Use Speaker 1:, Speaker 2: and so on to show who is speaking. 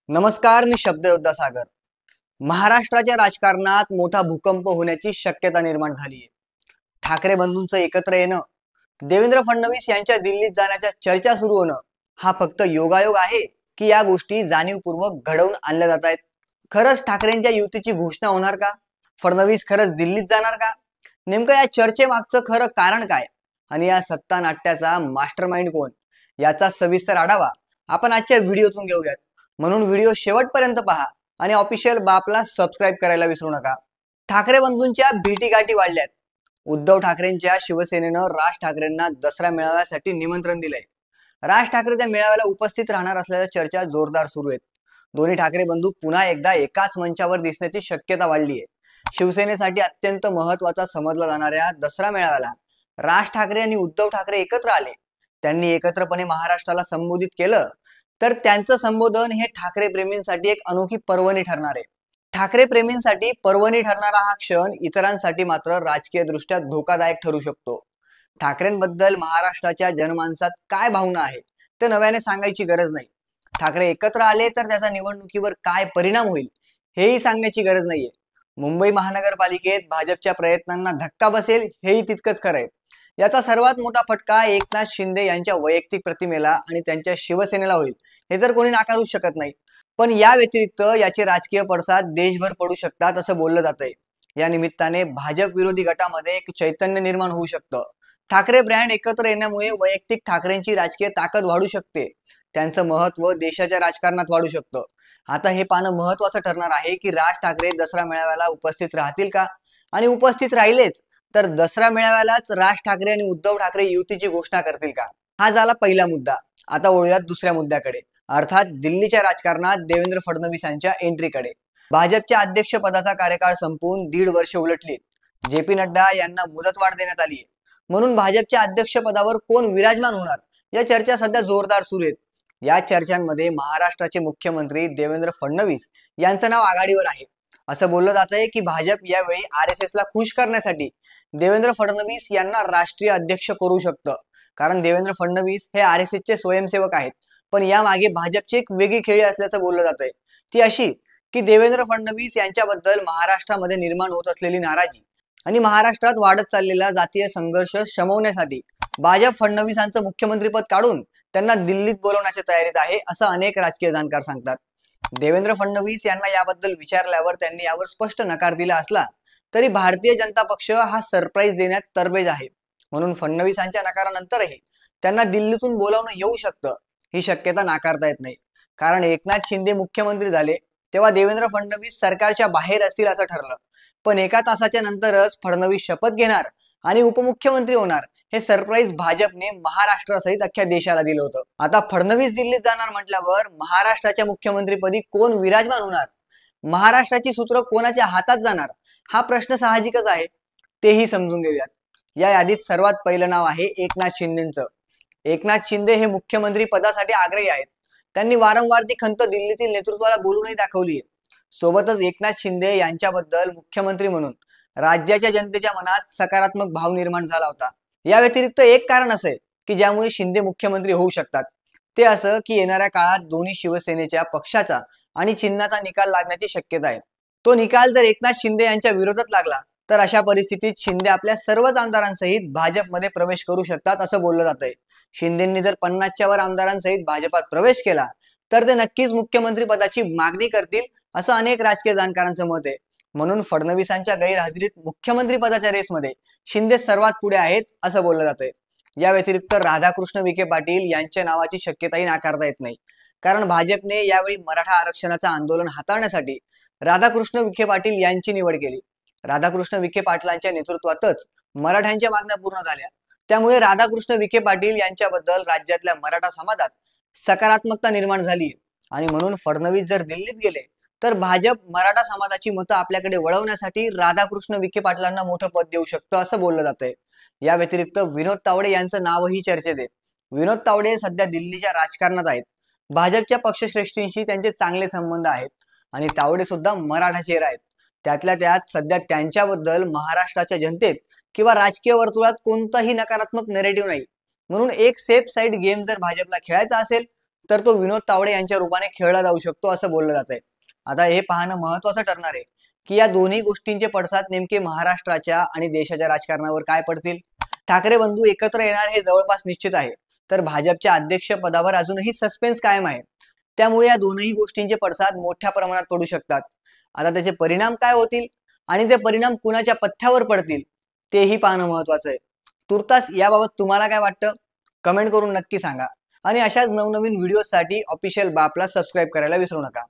Speaker 1: नमस्कार, मी शब्दयोद्धा सागर. महाराष्ट्राच्या राजकारणात मोठा भूकंप होण्याची शक्यता निर्माण झाली आहे. ठाकरे बंधूंचं एकत्र येणं, देवेंद्र फडणवीस यांच्या दिल्लीत जाण्याच्या चर्चा सुरू होणं, हा फक्त योगायोग आहे की या गोष्टी जाणीवपूर्वक घडवून आणल्या जात आहेत? खरंच ठाकरेंच्या युतीची घोषणा होणार का? फडणवीस खरंच दिल्लीत जाणार का? नेमकं या चर्चेमागचं खरं कारण काय? आणि या सत्ता नाट्याचा मास्टरमाइंड कोण? याचा सविस्तर आढावा आपण आजच्या व्हिडिओतून घेऊयात. म्हणून व्हिडिओ शेवटपर्यंत पहा आणि ऑफिशियल बापला सबस्क्राईब करायला विसरू नका. ठाकरे बंधूंच्या भेटीगाठी वाढल्यात. उद्धव ठाकरेंच्या शिवसेनेनं राज ठाकरेंना दसरा मेळाव्यासाठी निमंत्रण दिलंय. राज ठाकरे त्या मेळाव्याला उपस्थित राहणार असल्याच्या चर्चा जोरदार सुरू आहेत. दोन्ही ठाकरे बंधू पुन्हा एकदा एकाच मंचावर दिसण्याची शक्यता वाढली आहे. शिवसेनेसाठी अत्यंत महत्वाचा समजला जाणाऱ्या दसरा मेळाव्याला राज ठाकरे आणि उद्धव ठाकरे एकत्र आले. त्यांनी एकत्रपणे महाराष्ट्राला संबोधित केलं. तर त्यांचं संबोधन हे ठाकरे प्रेमींसाठी एक अनोखी पर्वणी ठरणार आहे. ठाकरे प्रेमींसाठी पर्वणी ठरणारा हा क्षण इतरांसाठी मात्र राजकीय दृष्ट्या धोकादायक ठरू शकतो. ठाकरेंबद्दल महाराष्ट्राच्या जनमानसात काय भावना आहे ते नव्याने सांगायची गरज नाही. ठाकरे एकत्र आले तर त्याचा निवडणुकीवर काय परिणाम होईल हेही सांगण्याची गरज नाहीये. मुंबई महानगरपालिकेत भाजपच्या प्रयत्नांना धक्का बसेल हेही तितकंच खरं आहे. याचा सर्वात मोठा फटका एकनाथ शिंदे यांच्या वैयक्तिक प्रतिमेला आणि त्यांच्या शिवसेनेला होईल, हे तर कोणी नाकारू शकत नाही. पण या व्यतिरिक्त याचे राजकीय पडसाद देशभर पडू शकतात असं बोललं जातंय. या निमित्ताने भाजप विरोधी गटामध्ये एक चैतन्य निर्माण होऊ शकतं. ठाकरे ब्रँड एकत्र येण्यामुळे वैयक्तिक ठाकरेंची राजकीय ताकद वाढू शकते. त्यांचं महत्व देशाच्या राजकारणात वाढू शकतं. आता हे पाहणं महत्वाचं ठरणार आहे की राज ठाकरे दसरा मेळाव्याला उपस्थित राहतील का, आणि उपस्थित राहिलेच तर दसरा मेळाव्यालाच राज ठाकरे आणि उद्धव ठाकरे युतीची घोषणा करतील का? हा झाला पहिला मुद्दा. आता वळूयात दुसऱ्या मुद्द्याकडे, अर्थात दिल्लीच्या राजकारणात देवेंद्र फडणवीसांच्या एंट्रीकडे. भाजपच्या अध्यक्षपदाचा कार्यकाळ संपून 1.5 वर्ष उलटली. जे.पी. नड्डा यांना मुदतवाढ देण्यात आली आहे. म्हणून भाजपच्या अध्यक्षपदावर कोण विराजमान होणार या चर्चा सध्या जोरदार सुरू आहेत. या चर्चांमध्ये महाराष्ट्राचे मुख्यमंत्री देवेंद्र फडणवीस यांचं नाव आघाडीवर आहे. असं बोललं जात आहे की भाजप यावेळी RSS ला खुश करण्यासाठी देवेंद्र फडणवीस यांना राष्ट्रीय अध्यक्ष करू शकतं. कारण देवेंद्र फडणवीस हे RSS चे स्वयंसेवक आहेत. पण यामागे भाजपची एक वेगळी खेळी असल्याचं बोललं जात आहे. ती अशी की देवेंद्र फडणवीस यांच्याबद्दल महाराष्ट्रामध्ये निर्माण होत असलेली नाराजी आणि महाराष्ट्रात वाढत चाललेला जातीय संघर्ष शमवण्यासाठी भाजप फडणवीसांचं मुख्यमंत्रीपद काढून त्यांना दिल्लीत बोलवण्याच्या तयारीत आहे, असं अनेक राजकीय जाणकार सांगतात. देवेंद्र फडणवीस यांना याबद्दल विचारल्यावर त्यांनी यावर स्पष्ट नकार दिला असला तरी भारतीय जनता पक्ष हा सरप्राईज देण्यात तरबेज आहे. म्हणून फडणवीसांच्या नकारानंतरही त्यांना दिल्लीतून बोलावणं येऊ शकतं, ही शक्यता नाकारता येत नाही. कारण एकनाथ शिंदे मुख्यमंत्री झाले तेव्हा देवेंद्र फडणवीस सरकारच्या बाहेर असतील असं ठरलं. पण एका तासाच्या नंतरच फडणवीस शपथ घेणार आणि उपमुख्यमंत्री होणार हे सरप्राईज भाजपने महाराष्ट्रासहित अख्ख्या देशाला दिलं होतं. आता फडणवीस दिल्लीत जाणार म्हटल्यावर महाराष्ट्राच्या मुख्यमंत्रीपदी कोण विराजमान होणार, महाराष्ट्राची सूत्र कोणाच्या हातात जाणार, हा प्रश्न साहजिकच आहे. तेही समजून घेऊयात. या यादीत सर्वात पहिलं नाव आहे एकनाथ शिंदेचं. एकनाथ शिंदे हे मुख्यमंत्री पदासाठी आग्रही आहेत. त्यांनी वारंवार ती खंत दिल्लीतील नेतृत्वाला बोलूनही दाखवली आहे. सोबतच एकनाथ शिंदे यांच्याबद्दल मुख्यमंत्री म्हणून राज्याच्या जनतेच्या मनात सकारात्मक भाव निर्माण झाला होता. या व्यतिरिक्त एक कारण असे की ज्यामुळे शिंदे मुख्यमंत्री होऊ शकतात. ते असं की येणाऱ्या काळात दोन्ही शिवसेनेच्या पक्षाचा आणि चिन्हाचा निकाल लागण्याची शक्यता आहे. तो निकाल जर एकनाथ शिंदे यांच्या विरोधात लागला तर अशा परिस्थितीत शिंदे आपल्या सर्वच आमदारांसहित भाजपमध्ये प्रवेश करू शकतात असं बोललं जात आहे. शिंदेंनी जर 50च्या वर आमदारांसहित भाजपात प्रवेश केला तर ते नक्कीच मुख्यमंत्री पदाची मागणी करतील असं अनेक राजकीय जाणकारांचं मत आहे. म्हणून फडणवीसांच्या गैरहजेरीत मुख्यमंत्री पदाच्या रेसमध्ये शिंदे सर्वात पुढे आहेत असं बोललं जातंय. या व्यतिरिक्त राधाकृष्ण विखे पाटील यांच्या नावाची शक्यताही नाकारता येत नाही. कारण भाजपने यावेळी मराठा आरक्षणाचं आंदोलन हाताळण्यासाठी राधाकृष्ण विखे पाटील यांची निवड केली. राधाकृष्ण विखे पाटलांच्या नेतृत्वातच मराठ्यांच्या मागण्या पूर्ण झाल्या. त्यामुळे राधाकृष्ण विखे पाटील यांच्याबद्दल राज्यातल्या मराठा समाजात सकारात्मकता निर्माण झाली. आणि म्हणून फडणवीस जर दिल्लीत गेले तर भाजप मराठा समाजाची मतं आपल्याकडे वळवण्यासाठी राधाकृष्ण विखे पाटलांना मोठं पद देऊ शकतो असं बोललं जातंय. या व्यतिरिक्त विनोद तावडे यांचं नावही चर्चेत आहे. विनोद तावडे सध्या दिल्लीच्या राजकारणात आहेत. भाजपच्या पक्षश्रेष्ठींशी त्यांचे चांगले संबंध आहेत आणि तावडे सुद्धा मराठा चेहरा आहेत. त्यातल्या त्यात सध्या त्यांच्याबद्दल महाराष्ट्राच्या जनतेत किंवा राजकीय वर्तुळात कोणताही नकारात्मक नेरेटिव्ह नाही. म्हणून एक सेफ साईड गेम जर भाजपला खेळायचा असेल तर तो विनोद तावडे यांच्या रूपाने खेळला जाऊ शकतो असं बोललं जात आहे. आता हे पाहणं महत्वाचं ठरणार आहे की या दोन्ही गोष्टींचे पडसाद नेमके महाराष्ट्राच्या आणि देशाच्या राजकारणावर काय पडतील. ठाकरे बंधू एकत्र येणार हे जवळपास निश्चित आहे, तर भाजपच्या अध्यक्ष पदावर अजूनही सस्पेन्स कायम आहे. त्यामुळे या दोनही गोष्टींचे पडसाद मोठ्या प्रमाणात पडू शकतात. आता त्याचे परिणाम काय होतील आणि ते परिणाम कुणाच्या पथ्यावर पडतील तेही पाहणं महत्वाचं आहे. तुर्तास याबाबत तुम्हाला काय वाटतं कमेंट करून नक्की सांगा आणि अशाच नवनवीन व्हिडिओसाठी ऑफिशियल बापला सबस्क्राईब करायला विसरू नका.